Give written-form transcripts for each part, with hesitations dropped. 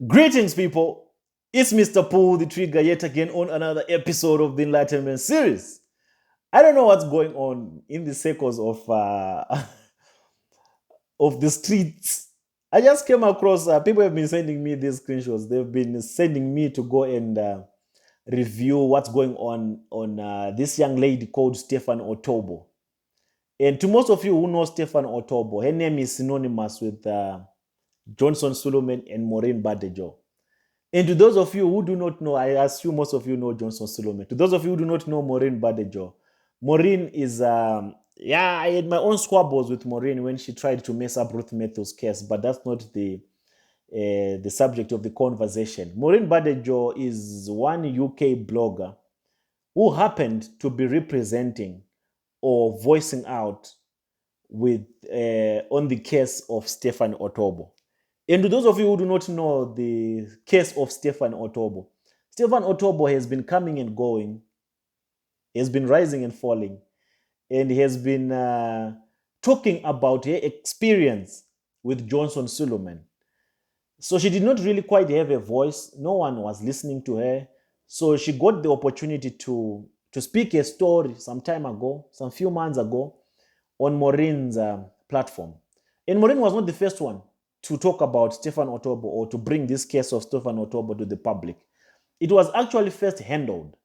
Greetings, people. It's Mr. Pull the Trigger yet again on another episode of the Enlightenment series. I don't know what's going on in the circles of of the streets. I just came across people have been sending me these screenshots. They've been sending me to go and review what's going on this young lady called Stefan Otobo. And to most of you who know Stefan Otobo, her name is synonymous with Johnson Suleman and Maureen Badejo. And to those of you who do not know, I assume most of you know Johnson Suleman. To those of you who do not know Maureen Badejo, Maureen is, I had my own squabbles with Maureen when she tried to mess up Ruth Matthews' case, but that's not the subject of the conversation. Maureen Badejo is one UK blogger who happened to be representing or voicing out with on the case of Stefan Otobo. And to those of you who do not know the case of Stefan Otobo has been coming and going, has been rising and falling, and he has been talking about her experience with Johnson Suleman. So she did not really quite have a voice. No one was listening to her. So she got the opportunity to speak a story some time ago, some few months ago, on Maureen's platform. And Maureen was not the first one to talk about Stefan Otobo or to bring this case of Stefan Otobo to the public. It was actually first handled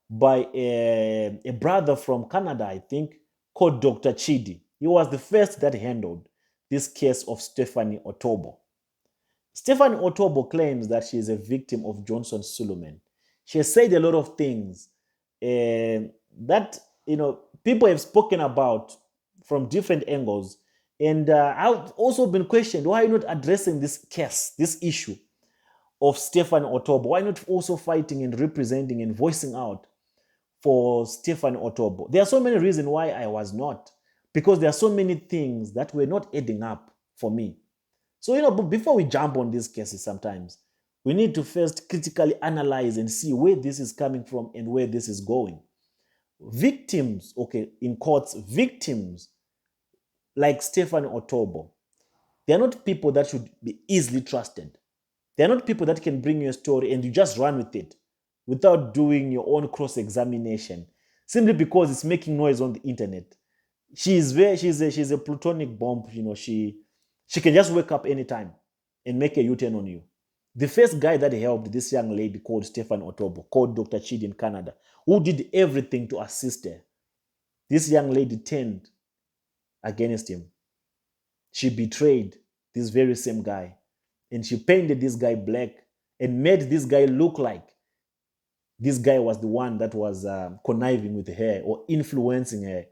by a brother from Canada, I think, called Dr. Chidi. He was the first that handled this case of Stephanie Otobo. Stephanie Otobo claims that she is a victim of Johnson Suleman. She has said a lot of things that people have spoken about from different angles. And I've also been questioned, why are you not addressing this case, this issue of Stefan Otobo? Why not also fighting and representing and voicing out for Stefan Otobo? There are so many reasons why I was not, because there are so many things that were not adding up for me. So, before we jump on these cases sometimes, we need to first critically analyze and see where this is coming from and where this is going. Victims, okay, in courts, victims like Stefan Otobo, they are not people that should be easily trusted. They are not people that can bring you a story and you just run with it without doing your own cross-examination, simply because it's making noise on the internet. She's a plutonic bomb. She can just wake up anytime and make a U-turn on you. The first guy that helped this young lady called Stefan Otobo, called Dr. Chidi in Canada, who did everything to assist her. This young lady turned against him. She betrayed this very same guy, and she painted this guy black and made this guy look like this guy was the one that was conniving with her or influencing her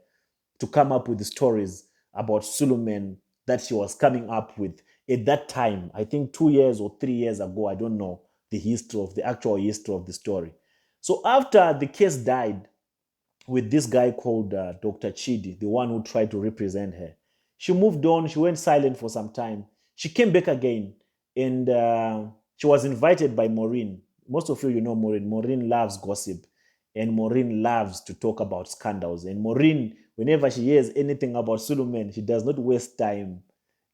to come up with the stories about Suleman that she was coming up with at that time. I think 2 years or 3 years ago. I don't know the actual history of the story. So after the case died with this guy called Dr. Chidi, the one who tried to represent her, she moved on. She went silent for some time. She came back again, and she was invited by Maureen. Most of you know Maureen. Maureen loves gossip, and Maureen loves to talk about scandals. And Maureen, whenever she hears anything about Suleman, she does not waste time.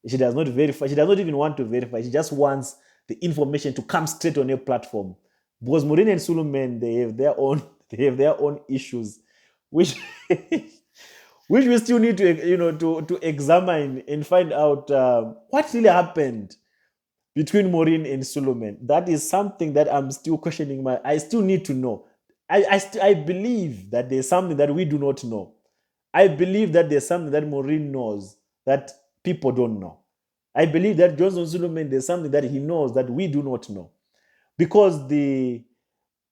She does not verify. She does not even want to verify. She just wants the information to come straight on her platform. Because Maureen and Suleman, they have their own they have their own issues, which which we still need to to examine and find out what really happened between Maureen and Suleman. That is something that I'm still questioning. I still need to know. I believe that there's something that we do not know. I believe that there's something that Maureen knows that people don't know. I believe that Johnson Suleman, there's something that he knows that we do not know. Because the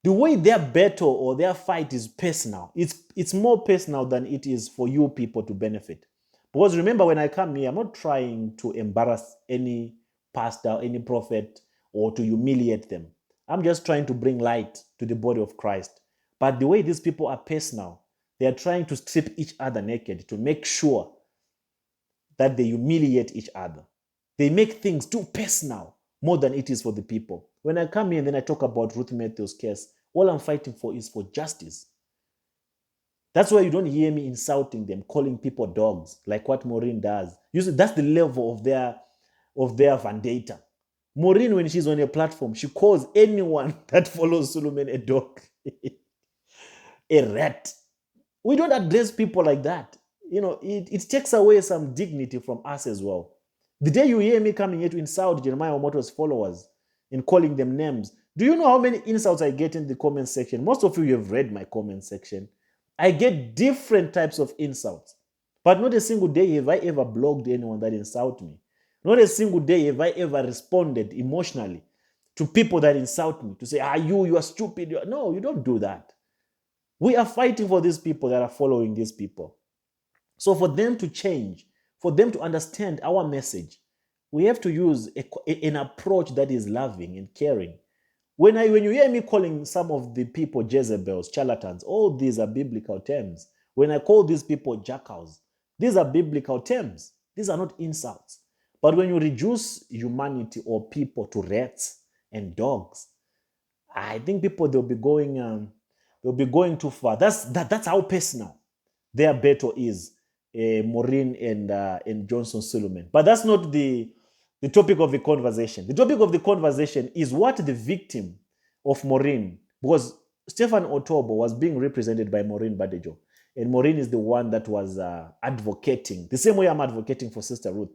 way their battle or their fight is personal, it's more personal than it is for you people to benefit. Because remember, when I come here, I'm not trying to embarrass any pastor, any prophet, or to humiliate them. I'm just trying to bring light to the body of Christ. But the way these people are personal, they are trying to strip each other naked to make sure that they humiliate each other. They make things too personal more than it is for the people. When I come here and then I talk about Ruth Matthews' case, all I'm fighting for is for justice. That's why you don't hear me insulting them, calling people dogs, like what Maureen does. You see, that's the level of their vendetta. Maureen, when she's on a platform, she calls anyone that follows Suleman a dog, a rat. We don't address people like that. It takes away some dignity from us as well. The day you hear me coming here to insult Jeremiah Omoto's followers and calling them names, do you know how many insults I get in the comment section? Most of you have read my comment section. I get different types of insults. But not a single day have I ever blocked anyone that insult me. Not a single day have I ever responded emotionally to people that insult me, to say, you are stupid. No, you don't do that. We are fighting for these people that are following these people. So for them to change, for them to understand our message, we have to use an approach that is loving and caring. When you hear me calling some of the people Jezebels, charlatans, all these are biblical terms. When I call these people jackals, these are biblical terms. These are not insults. But when you reduce humanity or people to rats and dogs, I think people they'll be going too far. That's how personal their battle is, Maureen and Johnson Suleman. But that's not the topic of the conversation. The topic of the conversation is what the victim of Maureen, because Stephen Otobo was being represented by Maureen Badejo, and Maureen is the one that was advocating, the same way I'm advocating for Sister Ruth.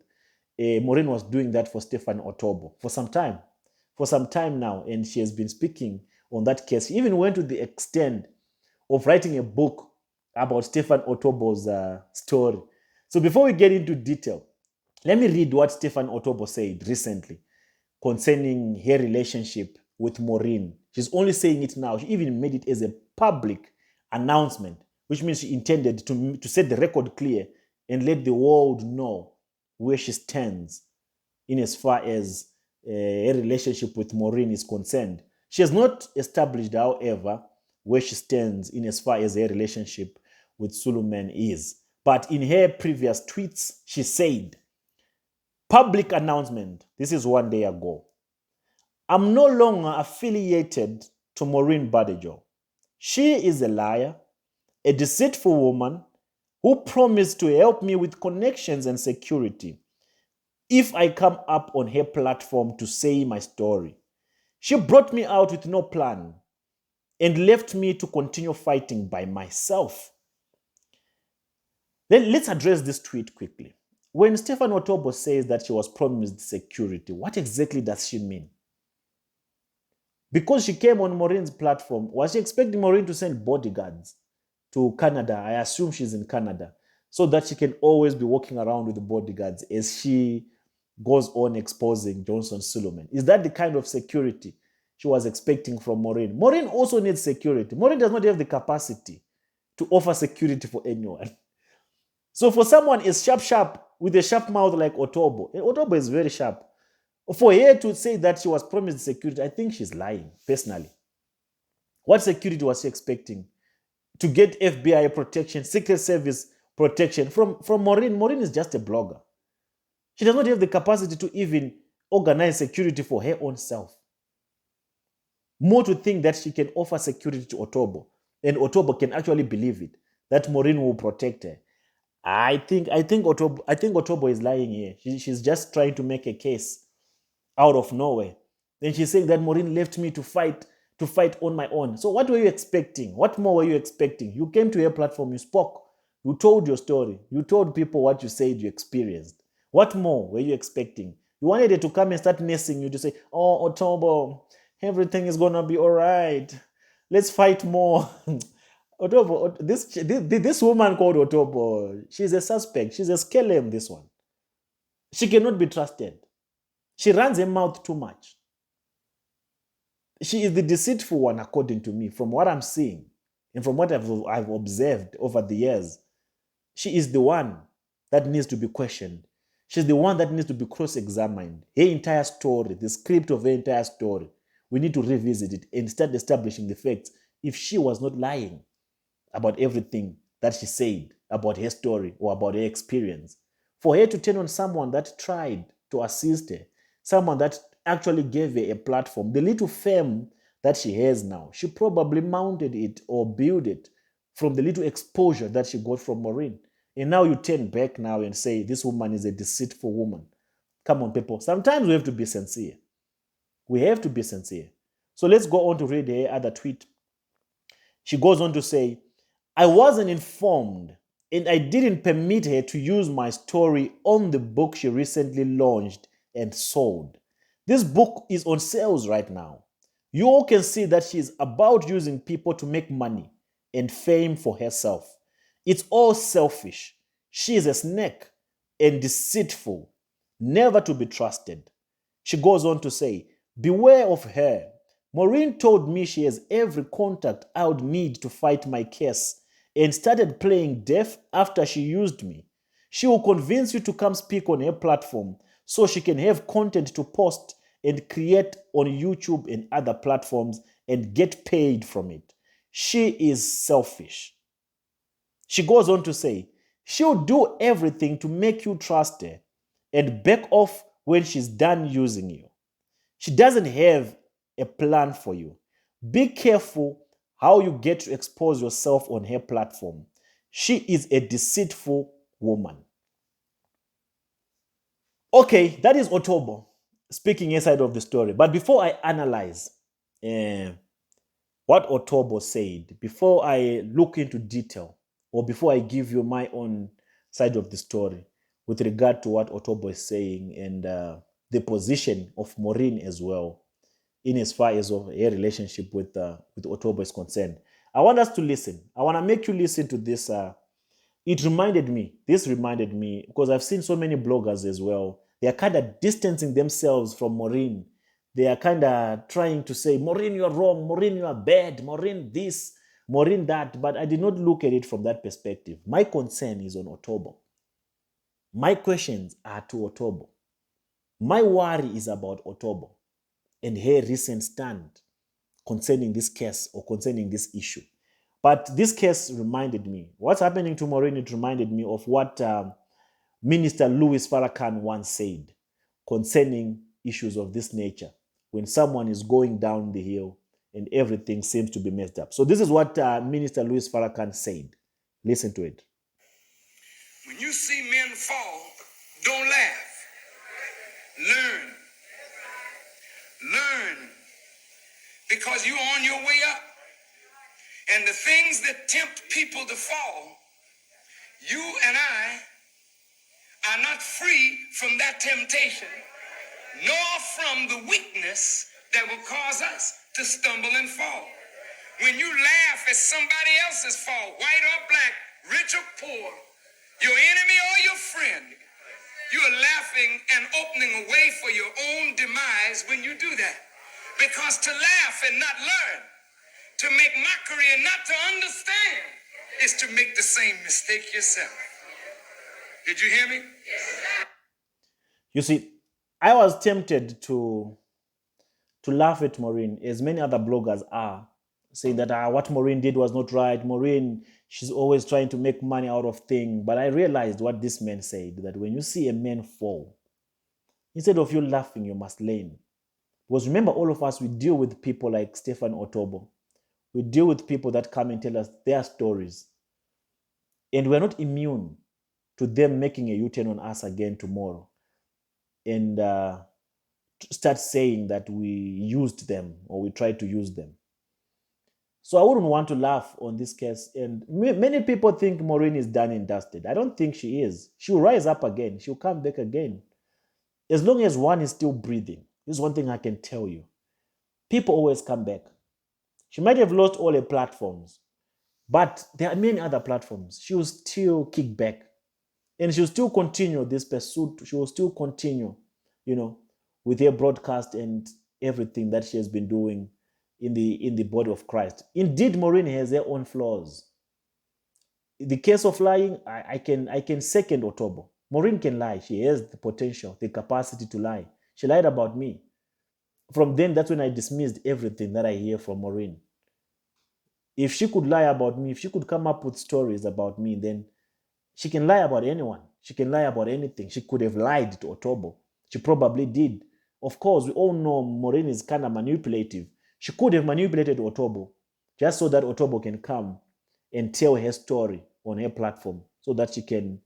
Maureen was doing that for Stephen Otobo for some time now, and she has been speaking on that case. She even went to the extent of writing a book about Stephen Otobo's story. So before we get into detail, let me read what Stephen Otobo said recently concerning her relationship with Maureen. She's only saying it now. She even made it as a public announcement, which means she intended to set the record clear and let the world know where she stands in as far as a relationship with Maureen is concerned. She has not established, however, where she stands in as far as her relationship with Suleman is. But in her previous tweets, she said, public announcement, this is 1 day ago, I'm no longer affiliated to Maureen Badejo. She is a liar, a deceitful woman who promised to help me with connections and security if I come up on her platform to say my story. She brought me out with no plan and left me to continue fighting by myself. Then let's address this tweet quickly. When Stephen Otobo says that she was promised security, what exactly does she mean? Because she came on Maureen's platform, was she expecting Maureen to send bodyguards to Canada? I assume she's in Canada, so that she can always be walking around with the bodyguards as she goes on exposing Johnson Suleman. Is that the kind of security she was expecting from Maureen? Maureen also needs security. Maureen does not have the capacity to offer security for anyone. So for someone is sharp with a sharp mouth like Otobo, and Otobo is very sharp, for her to say that she was promised security, I think she's lying, personally. What security was she expecting? To get FBI protection, Secret Service protection from Maureen? Maureen is just a blogger. She does not have the capacity to even organize security for her own self. More to think that she can offer security to Otobo, and Otobo can actually believe it, that Maureen will protect her. I think Otobo is lying here. She's just trying to make a case out of nowhere. Then she's saying that Maureen left me to fight on my own. So what were you expecting? What more were you expecting? You came to her platform, you spoke, you told your story, you told people what you said you experienced. What more were you expecting? You wanted her to come and start nursing you to say, oh, Otobo, everything is gonna be all right. Let's fight more. Otobo, this woman called Otobo, she's a suspect. She's a scalem, this one. She cannot be trusted. She runs her mouth too much. She is the deceitful one, according to me, from what I'm seeing and from what I've observed over the years. She is the one that needs to be questioned. She's the one that needs to be cross-examined. Her entire story, the script of her entire story, we need to revisit it and start establishing the facts. If she was not lying about everything that she said about her story or about her experience, for her to turn on someone that tried to assist her, someone that actually gave her a platform, the little fame that she has now, she probably mounted it or built it from the little exposure that she got from Maureen. And now you turn back now and say this woman is a deceitful woman. Come on, people. Sometimes we have to be sincere. We have to be sincere. So let's go on to read her other tweet. She goes on to say, I wasn't informed and I didn't permit her to use my story on the book she recently launched and sold. This book is on sales right now. You all can see that she's about using people to make money and fame for herself. It's all selfish. She is a snake and deceitful, never to be trusted. She goes on to say, beware of her. Maureen told me she has every contact I would need to fight my case and started playing deaf after she used me. She will convince you to come speak on her platform so she can have content to post and create on YouTube and other platforms and get paid from it. She is selfish. She goes on to say, she'll do everything to make you trust her and back off when she's done using you. She doesn't have a plan for you. Be careful how you get to expose yourself on her platform. She is a deceitful woman. Okay, that is Otobo speaking inside of the story. But before I analyze what Otobo said, before I look into detail, or before I give you my own side of the story with regard to what Otobo is saying and the position of Maureen as well, in as far as of her relationship with Otobo is concerned, I want us to listen. I want to make you listen to this. This reminded me, because I've seen so many bloggers as well. They are kind of distancing themselves from Maureen. They are kind of trying to say, Maureen, you are wrong. Maureen, you are bad. Maureen, this, Maureen, that. But I did not look at it from that perspective. My concern is on Otobo. My questions are to Otobo. My worry is about Otobo and her recent stand concerning this case or concerning this issue. But this case reminded me, what's happening to Maureen, it reminded me of what Minister Louis Farrakhan once said concerning issues of this nature, when someone is going down the hill and everything seems to be messed up. So this is what Minister Louis Farrakhan said. Listen to it. When you see men fall, don't laugh. Learn. Learn. Because you're on your way up. And the things that tempt people to fall, you and I are not free from that temptation, nor from the weakness that will cause us to stumble and fall. When you laugh at somebody else's fall, white or black, rich or poor, your enemy or your friend, you are laughing and opening a way for your own demise when you do that. Because to laugh and not learn, to make mockery and not to understand, is to make the same mistake yourself. Did you hear me? You see, I was tempted to laugh at Maureen, as many other bloggers are, saying that what Maureen did was not right. Maureen, she's always trying to make money out of things. But I realized what this man said, that when you see a man fall, instead of you laughing, you must learn. Because remember, all of us, we deal with people like Stephen Otobo. We deal with people that come and tell us their stories. And we're not immune to them making a U-turn on us again tomorrow and start saying that we used them or we tried to use them. So I wouldn't want to laugh on this case. And many people think Maureen is done and dusted. I don't think she is. She'll rise up again. She'll come back again. As long as one is still breathing. This is one thing I can tell you. People always come back. She might have lost all her platforms, but there are many other platforms. She will still kick back. And she'll still continue this pursuit. She will still continue, with her broadcast and everything that she has been doing in the body of Christ. Indeed, Maureen has her own flaws. In the case of lying, I can second Otobo. Maureen can lie. She has the potential, the capacity to lie. She lied about me. From then, that's when I dismissed everything that I hear from Maureen. If she could lie about me, if she could come up with stories about me, then she can lie about anyone. She can lie about anything. She could have lied to Otobo. She probably did. Of course, we all know Maureen is kind of manipulative. She could have manipulated Otobo just so that Otobo can come and tell her story on her platform so that she can,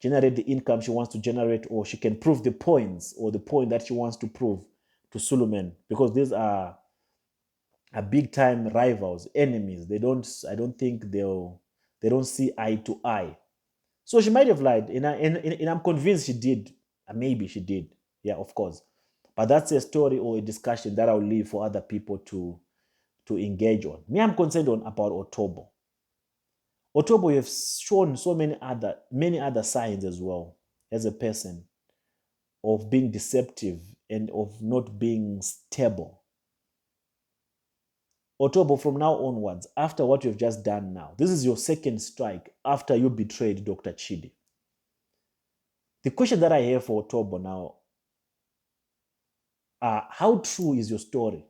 generate the income she wants to generate, or she can prove the points or the point that she wants to prove Suleman, because these are big time rivals, enemies. I don't think they don't see eye to eye. So she might have lied, and I'm convinced she did. Maybe she did. Yeah, of course. But that's a story or a discussion that I'll leave for other people to engage on. Me, I'm concerned on about Otobo. Otobo, you have shown so many other signs as well as a person of being deceptive and of not being stable. Otobo, from now onwards, after what you've just done now, this is your second strike after you betrayed Dr. Chidi. The question that I have for Otobo now, how true is your story?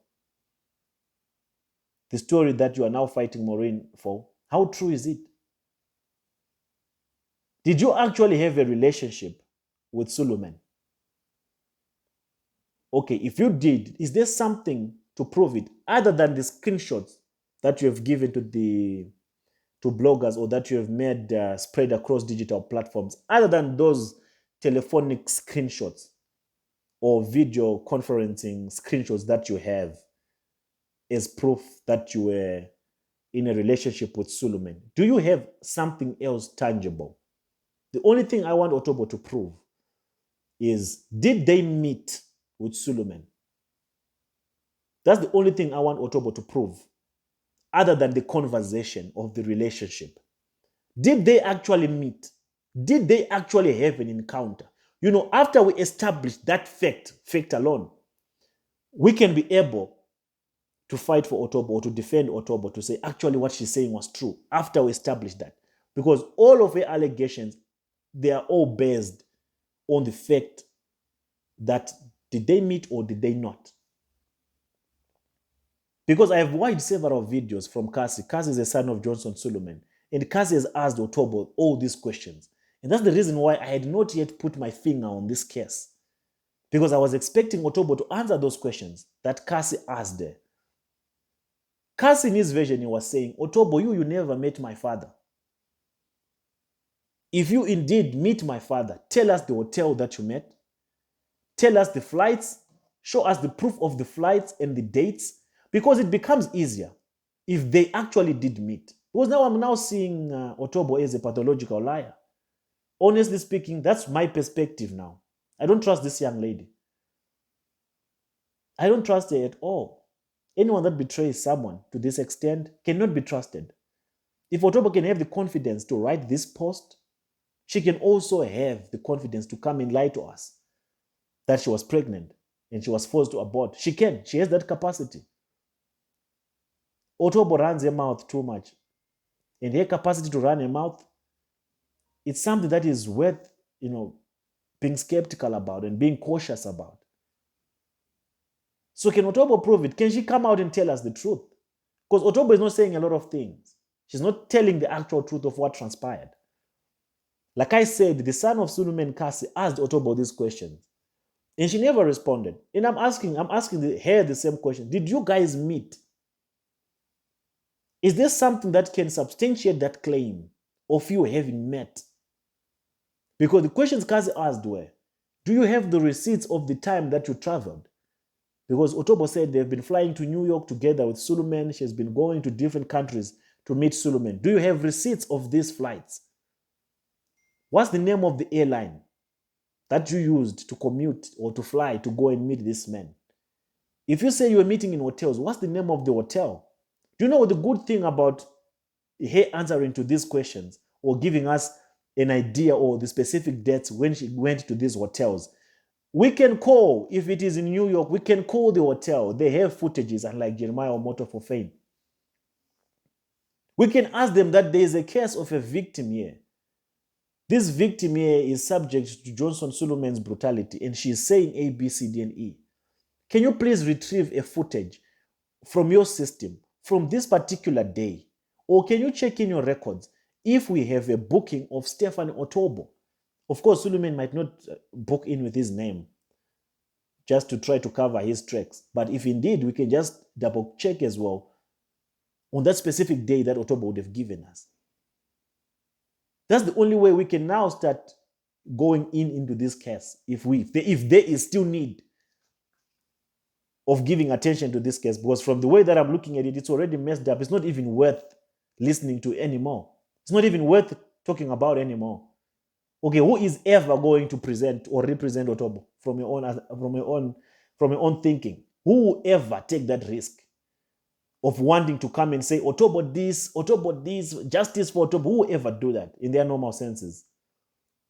The story that you are now fighting Maureen for, how true is it? Did you actually have a relationship with Suleman? Okay, if you did, is there something to prove it other than the screenshots that you have given to bloggers or that you have made spread across digital platforms, other than those telephonic screenshots or video conferencing screenshots that you have as proof that you were in a relationship with Suleman? Do you have something else tangible? The only thing I want Otobo to prove is, did they meet with Suleman? That's the only thing I want Otobo to prove, other than the conversation of the relationship. Did they actually meet? Did they actually have an encounter? You know, after we establish that fact alone, we can be able to fight for Otobo or to defend Otobo, to say actually what she's saying was true after we establish that. Because all of her allegations, they are all based on the fact that did they meet or did they not? Because I have watched several videos from Cassie. Cassie is a son of Johnson Suleman. And Cassie has asked Otobo all these questions. And that's the reason why I had not yet put my finger on this case. Because I was expecting Otobo to answer those questions that Cassie asked her. Cassie, in his version, he was saying, Otobo, you never met my father. If you indeed meet my father, tell us the hotel that you met. Tell us the flights. Show us the proof of the flights and the dates. Because it becomes easier if they actually did meet. Because now I'm now seeing Otobo as a pathological liar. Honestly speaking, that's my perspective now. I don't trust this young lady. I don't trust her at all. Anyone that betrays someone to this extent cannot be trusted. If Otobo can have the confidence to write this post, she can also have the confidence to come and lie to us that she was pregnant and she was forced to abort. She can. She has that capacity. Otobo runs her mouth too much. And her capacity to run her mouth, it's something that is worth, being skeptical about and being cautious about. So can Otobo prove it? Can she come out and tell us the truth? Because Otobo is not saying a lot of things. She's not telling the actual truth of what transpired. Like I said, the son of Suleman, Cassie, asked Otobo these questions. And she never responded. And I'm asking her the same question. Did you guys meet? Is there something that can substantiate that claim of you having met? Because the questions Cassie asked were, do you have the receipts of the time that you traveled? Because Otobo said they've been flying to New York together with Suleman. She has been going to different countries to meet Suleman. Do you have receipts of these flights? What's the name of the airline that you used to commute or to fly to go and meet this man? If you say you were meeting in hotels, what's the name of the hotel? Do you know what the good thing about her answering to these questions or giving us an idea or the specific dates when she went to these hotels? We can call, if it is in New York, we can call the hotel. They have footages, unlike Jeremiah or Motor for Fame. We can ask them that there is a case of a victim here. This victim here is subject to Johnson Suleman's brutality, and she is saying A, B, C, D, and E. Can you please retrieve a footage from your system from this particular day? Or can you check in your records if we have a booking of Stephanie Otobo? Of course, Suleman might not book in with his name just to try to cover his tracks. But if indeed we can just double check as well on that specific day that Otobo would have given us. That's the only way we can now start going into this case if there is still need. of giving attention to this case, because from the way that I'm looking at it, it's already messed up. It's not even worth listening to anymore. It's not even worth talking about anymore. Okay, who is ever going to present or represent Otobo from your own thinking? Who will ever take that risk of wanting to come and say Otobo this, justice for Otobo? Who will ever do that in their normal senses?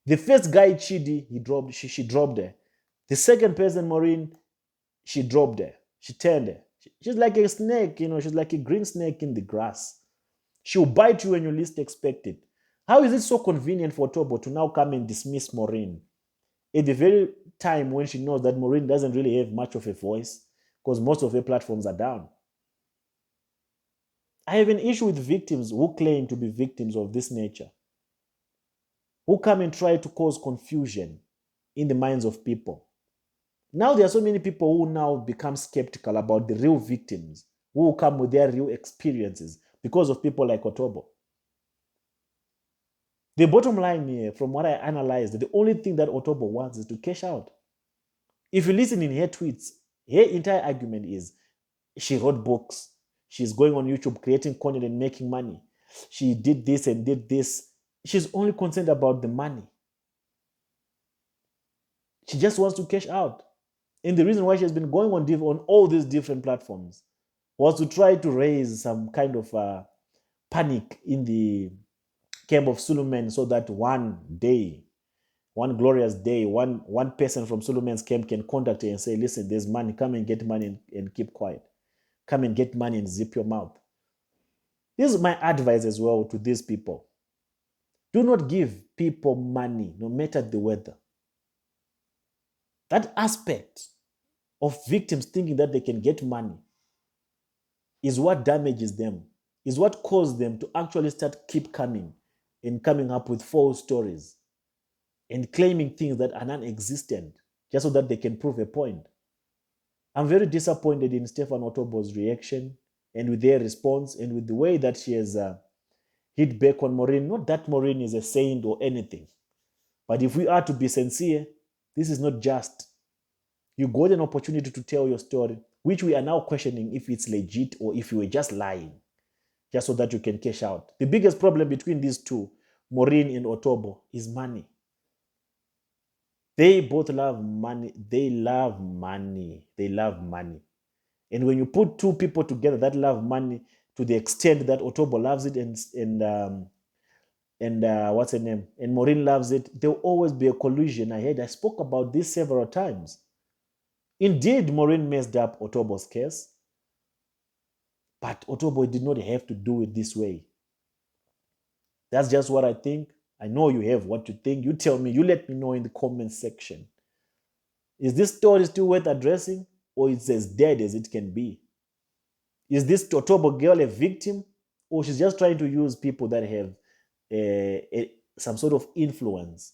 The first guy, Chidi, she dropped her. The second person, Maureen, she dropped her. She turned her. She's like a snake, she's like a green snake in the grass. She'll bite you when you least expect it. How is it so convenient for Otobo to now come and dismiss Maureen at the very time when she knows that Maureen doesn't really have much of a voice because most of her platforms are down? I have an issue with victims who claim to be victims of this nature, who come and try to cause confusion in the minds of people. Now there are so many people who now become skeptical about the real victims, who will come with their real experiences because of people like Otobo. The bottom line here, from what I analyzed, the only thing that Otobo wants is to cash out. If you listen in her tweets, her entire argument is she wrote books, she's going on YouTube creating content and making money. She did this and did this. She's only concerned about the money. She just wants to cash out. And the reason why she has been going on all these different platforms was to try to raise some kind of panic in the camp of Suleman, so that one day, one glorious day, one person from Suleman's camp can contact her and say, listen, there's money, come and get money and keep quiet. Come and get money and zip your mouth. This is my advice as well to these people. Do not give people money, no matter the weather. That aspect of victims thinking that they can get money is what damages them, is what caused them to actually keep coming and coming up with false stories and claiming things that are non-existent just so that they can prove a point. I'm very disappointed in Stephen Otobo's reaction and with their response and with the way that she has hit back on Maureen. Not that Maureen is a saint or anything, but if we are to be sincere, this is not just. You got an opportunity to tell your story, which we are now questioning if it's legit or if you were just lying, just so that you can cash out. The biggest problem between these two, Maureen and Otobo, is money. They both love money. They love money. They love money. And when you put two people together that love money to the extent that Otobo loves it and what's her name? And Maureen loves it, there will always be a collusion. I spoke about this several times. Indeed, Maureen messed up Otobo's case, but Otobo did not have to do it this way. That's just what I think. I know you have what you think. You tell me, you let me know in the comment section. Is this story still worth addressing, or it's as dead as it can be? Is this Otobo girl a victim, or she's just trying to use people that have some sort of influence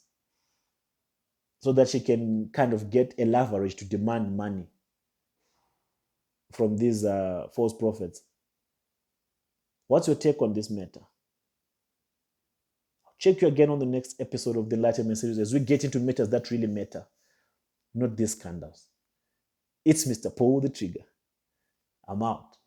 so that she can kind of get a leverage to demand money from these false prophets? What's your take on this matter? I'll check you again on the next episode of the Enlightenment series as we get into matters that really matter, not these scandals. It's Mr. Pull the Trigger. I'm out.